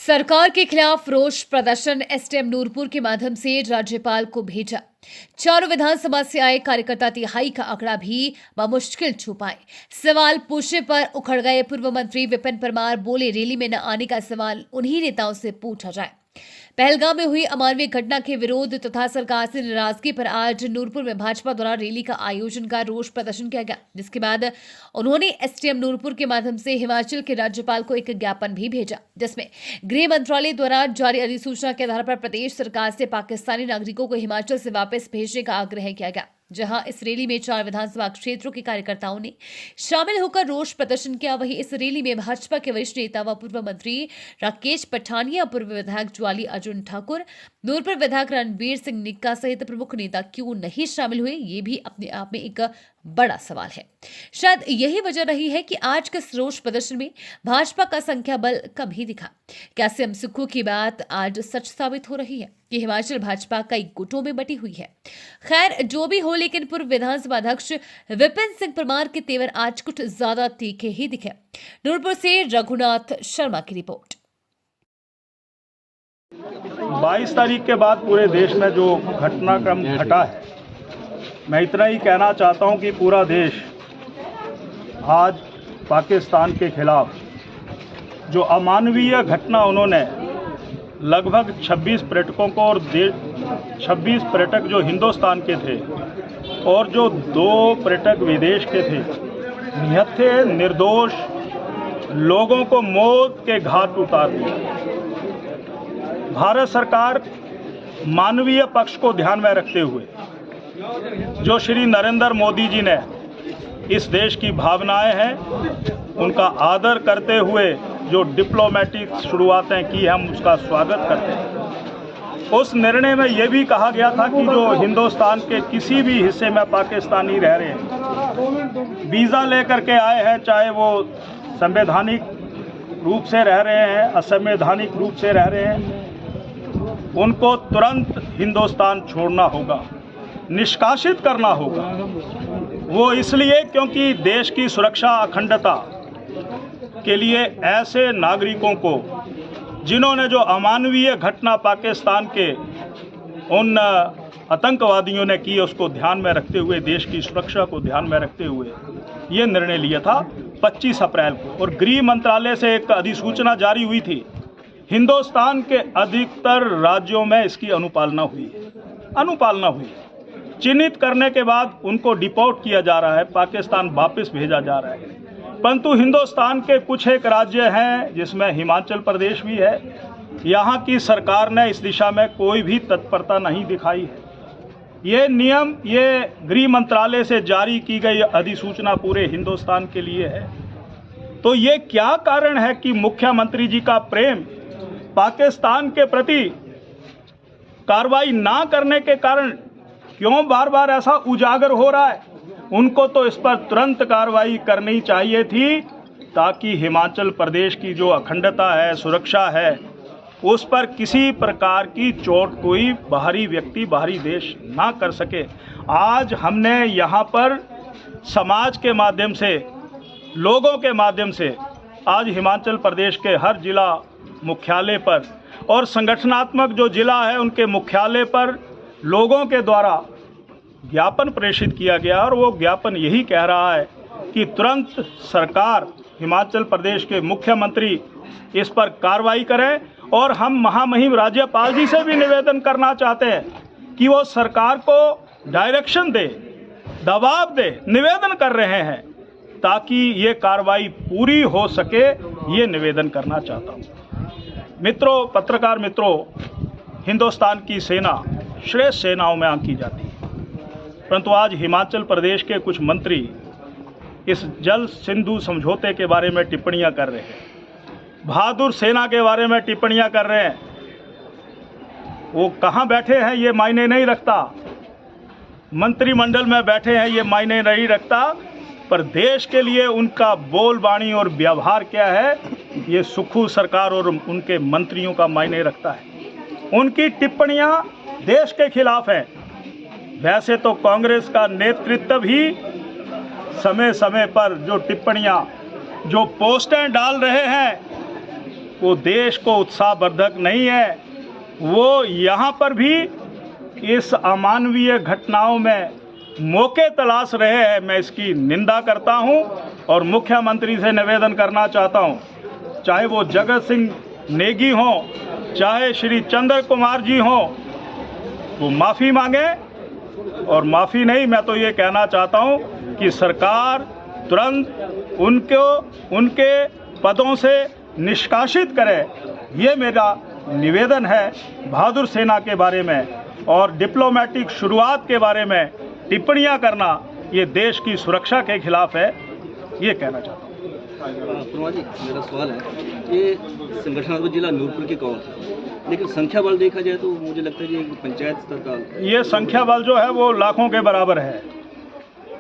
सरकार के खिलाफ रोष प्रदर्शन एसटीएम नूरपुर के माध्यम से राज्यपाल को भेजा। चारों विधानसभा से आए कार्यकर्ता तिहाई का आंकड़ा भी बमुश्किल छू पाए। सवाल पूछने पर उखड़ गए पूर्व मंत्री विपिन परमार। बोले, रैली में न आने का सवाल उन्हीं नेताओं से पूछा जाए। पहलगाम में हुई अमानवीय घटना के विरोध तथा सरकार से नाराजगी पर आज नूरपुर में भाजपा द्वारा रैली का आयोजन कर रोष प्रदर्शन किया गया, जिसके बाद उन्होंने एसटीएम नूरपुर के माध्यम से हिमाचल के राज्यपाल को एक ज्ञापन भी भेजा, जिसमें गृह मंत्रालय द्वारा जारी अधिसूचना के आधार पर प्रदेश सरकार से पाकिस्तानी नागरिकों को हिमाचल से वापस भेजने का आग्रह किया गया। जहां इस रैली में 4 विधानसभा क्षेत्रों के कार्यकर्ताओं ने शामिल होकर रोष प्रदर्शन किया। वहीं इस रैली में भाजपा के वरिष्ठ नेता व पूर्व मंत्री राकेश पठानिया, पूर्व विधायक ज्वाली अर्जुन ठाकुर, नूरपुर विधायक रणबीर सिंह निक्का सहित प्रमुख नेता क्यों नहीं शामिल हुए, ये भी अपने आप में एक बड़ा सवाल है। शायद यही वजह रही है कि आज के रोष प्रदर्शन में भाजपा का संख्या बल कम ही दिखा। क्या सीएम सुक्खू की बात आज सच साबित हो रही है कि हिमाचल भाजपा कई गुटों में बटी हुई है। खैर, जो भी हो, लेकिन पूर्व विधानसभा अध्यक्ष विपिन सिंह परमार के तेवर आज कुछ ज्यादा तीखे ही दिखे। नूरपुर से रघुनाथ शर्मा की रिपोर्ट। 22 तारीख के बाद पूरे देश में जो घटनाक्रम घटा है, मैं इतना ही कहना चाहता हूं कि पूरा देश आज पाकिस्तान के खिलाफ जो अमानवीय घटना उन्होंने लगभग 26 पर्यटकों को और 26 पर्यटक जो हिंदुस्तान के थे और जो 2 पर्यटक विदेश के थे, निहत्थे निर्दोष लोगों को मौत के घाट उतार दिया। भारत सरकार मानवीय पक्ष को ध्यान में रखते हुए जो श्री नरेंद्र मोदी जी ने इस देश की भावनाएं हैं, उनका आदर करते हुए जो डिप्लोमेटिक शुरुआतें की, हम उसका स्वागत करते हैं। उस निर्णय में यह भी कहा गया था कि जो हिंदुस्तान के किसी भी हिस्से में पाकिस्तानी रह रहे हैं, वीज़ा लेकर के आए हैं, चाहे वो संवैधानिक रूप से रह रहे हैं, असंवैधानिक रूप से रह रहे हैं, उनको तुरंत हिंदुस्तान छोड़ना होगा, निष्कासित करना होगा। वो इसलिए क्योंकि देश की सुरक्षा अखंडता के लिए ऐसे नागरिकों को जिन्होंने जो अमानवीय घटना पाकिस्तान के उन आतंकवादियों ने की, उसको ध्यान में रखते हुए, देश की सुरक्षा को ध्यान में रखते हुए ये निर्णय लिया था 25 अप्रैल को। और गृह मंत्रालय से एक अधिसूचना जारी हुई थी। हिंदुस्तान के अधिकतर राज्यों में इसकी अनुपालना हुई है। चिन्हित करने के बाद उनको डिपोर्ट किया जा रहा है, पाकिस्तान वापस भेजा जा रहा है। परंतु हिंदुस्तान के कुछ एक राज्य हैं जिसमें हिमाचल प्रदेश भी है, यहाँ की सरकार ने इस दिशा में कोई भी तत्परता नहीं दिखाई है। ये नियम, ये गृह मंत्रालय से जारी की गई अधिसूचना पूरे हिंदुस्तान के लिए है। तो ये क्या कारण है कि मुख्यमंत्री जी का प्रेम पाकिस्तान के प्रति कार्रवाई ना करने के कारण क्यों बार बार ऐसा उजागर हो रहा है? उनको तो इस पर तुरंत कार्रवाई करनी चाहिए थी, ताकि हिमाचल प्रदेश की जो अखंडता है, सुरक्षा है, उस पर किसी प्रकार की चोट कोई बाहरी व्यक्ति, बाहरी देश ना कर सके। आज हमने यहाँ पर समाज के माध्यम से, लोगों के माध्यम से, आज हिमाचल प्रदेश के हर जिला मुख्यालय पर और संगठनात्मक जो जिला है उनके मुख्यालय पर लोगों के द्वारा ज्ञापन प्रेषित किया गया। और वो ज्ञापन यही कह रहा है कि तुरंत सरकार, हिमाचल प्रदेश के मुख्यमंत्री इस पर कार्रवाई करें। और हम महामहिम राज्यपाल जी से भी निवेदन करना चाहते हैं कि वो सरकार को डायरेक्शन दे, दबाव दे, निवेदन कर रहे हैं ताकि ये कार्रवाई पूरी हो सके, ये निवेदन करना चाहता हूँ। मित्रों, पत्रकार मित्रों, हिंदुस्तान की सेना श्रेष्ठ सेनाओं में आंकी जाती है, परंतु आज हिमाचल प्रदेश के कुछ मंत्री इस जल सिंधु समझौते के बारे में टिप्पणियां कर रहे हैं, बहादुर सेना के बारे में टिप्पणियां कर रहे हैं। वो कहाँ बैठे हैं ये मायने नहीं रखता, मंत्रिमंडल में बैठे हैं ये मायने नहीं रखता, पर देश के लिए उनका बोलबाणी और व्यवहार क्या है, ये सुक्खू सरकार और उनके मंत्रियों का मायने रखता है। उनकी टिप्पणियां देश के खिलाफ हैं। वैसे तो कांग्रेस का नेतृत्व भी समय समय पर जो टिप्पणियां, जो पोस्टें डाल रहे हैं, वो देश को उत्साहवर्धक नहीं है। वो यहाँ पर भी इस अमानवीय घटनाओं में मौके तलाश रहे हैं। मैं इसकी निंदा करता हूँ और मुख्यमंत्री से निवेदन करना चाहता हूँ, चाहे वो जगत सिंह नेगी हों, चाहे श्री चंद्र कुमार जी हों, वो माफ़ी मांगे। और माफ़ी नहीं, मैं तो ये कहना चाहता हूँ कि सरकार तुरंत उनके पदों से निष्कासित करे। ये मेरा निवेदन है। बहादुर सेना के बारे में और डिप्लोमेटिक शुरुआत के बारे में टिप्पणियां करना ये देश की सुरक्षा के खिलाफ है, ये कहना चाहता हूँ। कुमार जी, मेरा सवाल है, ये संगठनात्मक जिला नूरपुर के कौन है, लेकिन संख्या बल देखा जाए तो मुझे लगता है कि पंचायत स्तर का ये संख्या बल जो है वो लाखों के बराबर है।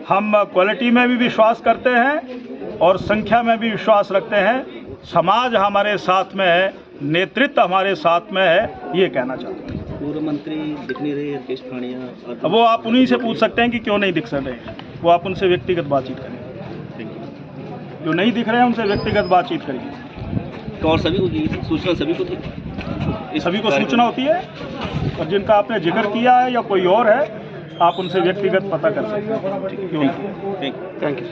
हम क्वालिटी में भी विश्वास करते हैं और संख्या में भी विश्वास रखते हैं। समाज हमारे साथ में है, नेतृत्व हमारे साथ में है, ये कहना चाहते हैं। पूर्व मंत्री दिख नहीं रहे राकेश ठाणिया, वो आप उन्हीं से पूछ सकते हैं कि क्यों नहीं दिख रहे हैं। वो आप उनसे व्यक्तिगत बातचीत करें। जो नहीं दिख रहे हैं उनसे व्यक्तिगत बातचीत करिए। और सभी को सूचना सभी को सूचना होती है, और जिनका आपने जिक्र किया है या कोई और है, आप उनसे व्यक्तिगत पता कर सकते हैं। Thank you.